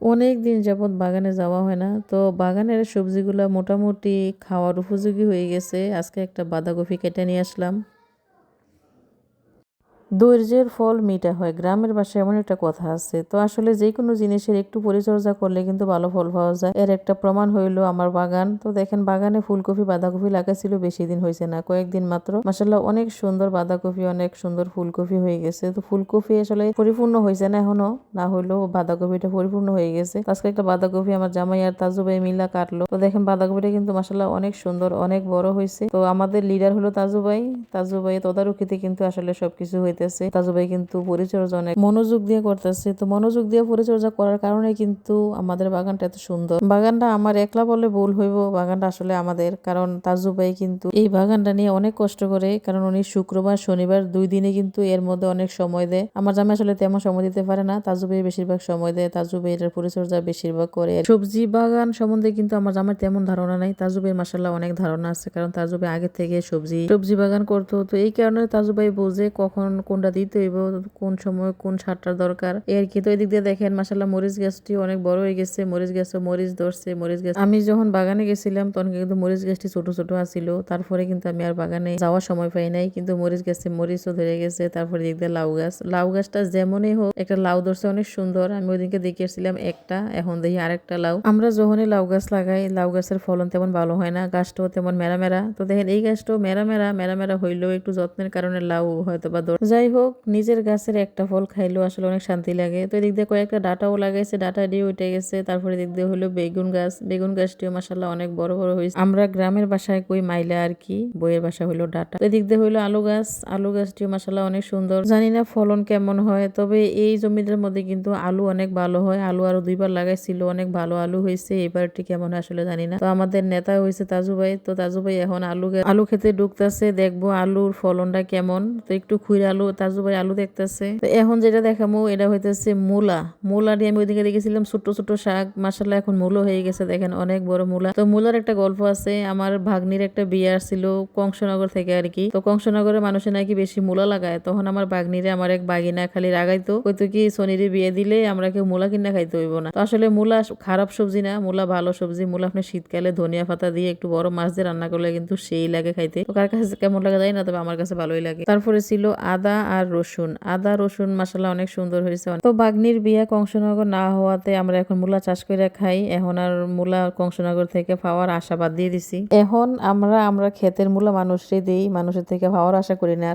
অনেক দিন যাবৎ বাগানে যাওয়া হয় না, তো বাগানের সবজিগুলা মোটামুটি খাওয়ার উপযোগী হয়ে গেছে। আজকে একটা বাঁধাকপি কেটে নিয়ে আসলাম। ধৈর্যের ফল মিঠা হয়, গ্রামের ভাষায় এমন একটা কথা আছে। তো আসলে যে কোনো জিনিসের একটু পরিচর্যা করলে কিন্তু ভালো ফল পাওয়া যায়। এর একটা প্রমাণ হইলো আমার বাগান। তো দেখেন বাগানে ফুলকপি বাঁধাকপি লাগাইছিল, বেশি দিন হয়েছে না, কয়েকদিন মাত্র। মাশাআল্লাহ অনেক সুন্দর বাঁধাকপি, অনেক সুন্দর ফুলকপি হয়ে গেছে। তো ফুলকপি আসলে পরিপূর্ণ হয়েছে না এখনো, না হইলেও বাঁধাকপিটা পরিপূর্ণ হয়ে গেছে। আজকে একটা বাঁধাকপি আমার জামাই আর তাজু ভাই মিলা কাটলো। তো দেখেন বাঁধাকপিটা কিন্তু মাশাআল্লাহ অনেক সুন্দর, অনেক বড় হয়েছে। তো আমাদের লিডার হলো তাজু ভাই। তাজু ভাই তদারকিতে কিন্তু আসলে সবকিছু হইতেছে। তাজু ভাই কিন্তু পরিচর্যা অনেক মনোযোগ দিয়ে করতেছে। তো মনোযোগ দিয়ে পরিচর্যা করার কারণে কিন্তু আমাদের বাগানটা এত সুন্দর। বাগানটা আমার একলা বলে ভুল হইব, বাগানটা আসলে আমাদের। কারণ তাজু ভাই কিন্তু এই বাগানটা নিয়ে অনেক কষ্ট করে, কারণ উনি শুক্রবার শনিবার 2 দিনে কিন্তু এর মধ্যে অনেক সময় দেয়। আমার জামাই আসলে তেমন সময় দিতে পারে না, তাজু ভাই বেশিরভাগ সময় দেয়। তাজু ভাই এটার পরিচর্যা বেশিরভাগ করে। সবজি বাগান সম্বন্ধে কিন্তু আমার জামাই তেমন ধারণা নাই, তাজু ভাই মাশাআল্লাহ অনেক ধারণা আছে, কারণ তাজু ভাই আগে থেকে সবজি বাগান করতো। তো এই কারণে তাজু ভাই বোঝে কখন কোনটা দিতে হইব, কোন সময় কোন সারটার দরকার এর কি। তো এদিক দিয়ে দেখেন মাশাআল্লাহ মরিচ গাছটি অনেক বড় হয়ে গেছে, মরিচ গাছও মরিচ ধরছে। মরিচ গাছ আমি যখন বাগানে গেছিলাম তখন কিন্তু মরিচ গাছটি ছোট ছোট আছিল। তারপরে কিন্তু আমি আর বাগানে যাওয়ার সময় পাই নাই, কিন্তু মরিচ গাছে মরিচও ধরে গেছে। তারপরে এদিক দিয়ে লাউ গাছটা যেমনই হোক একটা লাউ ধরছে অনেক সুন্দর। আমি ওইদিনকে দেখিয়েছিলাম একটা, এখন দেখি আরেকটা লাউ। আমরা যখনই লাউ গাছ লাগাই লাউ গাছের ফলন তেমন ভালো হয় না, গাছটাও তেমন মেরা। তো দেখেন এই গাছটাও মেরা হইলেও একটু যত্নের কারণে লাউ হয়তো বা যাই হোক, নিজের গাছের একটা ফল খাইলেও আসলে অনেক শান্তি লাগে। তো এদিক দিয়ে কয়েকটা ডাটাও লাগাইছে, ডাটা দিয়ে উঠে গেছে। তারপরে এদিক দিয়ে হলো বেগুন গাছটিও মাশাআল্লাহ অনেক বড় হয়েছে। আমরা গ্রামের বাসায় কই মাইলা আর কি, বইয়ের বাসা হইলো ডাটা। এদিক দিয়ে হইলো আলু গাছটিও মাশাআল্লাহ অনেক সুন্দর। জানি না ফলন কেমন হয়, তবে এই জমিটার মধ্যে কিন্তু আলু অনেক ভালো হয়। আলু আরো 2বার লাগাইছিল, অনেক ভালো আলু হয়েছে। এবারটি কেমন হয় আসলে জানি না। তো আমাদের নেতা হয়েছে তাজু ভাই। তো তাজু ভাই এখন আলু খেতে ঢুকতেছে, দেখবো আলুর ফলনটা কেমন। তো একটু খুঁড়ে আলু তাজু ভাই আলু দেখতেছে। তো এখন যেটা দেখামো এটা হইতেছে মূলা দিয়ে আমি ওইদিকে দেখেছিলাম ছোট ছোট শাক, মাশাআল্লাহ এখন মূলো হয়ে গেছে, দেখেন অনেক বড় মূলা। তো মূলার একটা গল্প আছে, আমার ভাগ্নির একটা বিয়ে আসছিল কংসনগর থেকে আর কি। তো কংসনগরের মানুষে নাকি বেশি মূলা লাগায়, তখন আমার ভাগ্নিরে আমার এক বাগিনা খালি রাগাইতো, কইতো কি সোনিরে বিয়ে দিলে আমরা কেউ মূলা কিনা খাইতে হইব না। তো আসলে মূলা খারাপ সবজি না, মূলা ভালো সবজি। মূলা আপনি শীতকালে ধনিয়া পাতা দিয়ে একটু বড় মাছ দিয়ে রান্না করলে কিন্তু সেই লাগে খাইতে। তো কার কাছে কেমন লাগে যায় না, তবে আমার কাছে ভালোই লাগে। তারপরে ছিল আদা রসুন মাশাআল্লাহ অনেক সুন্দর হয়েছে। তো বাগ্নির বিয়া কংসনগর না হওয়াতে আমরা এখন মূলা চাষ করে খাই। এখন আর মূলা কংসনগর থেকে পাওয়ার আশা বাদ দিয়ে দিছি। এখন আমরা ক্ষেতের মূলা মানুষরে দিই, মানুষের থেকে পাওয়ার আশা করি না।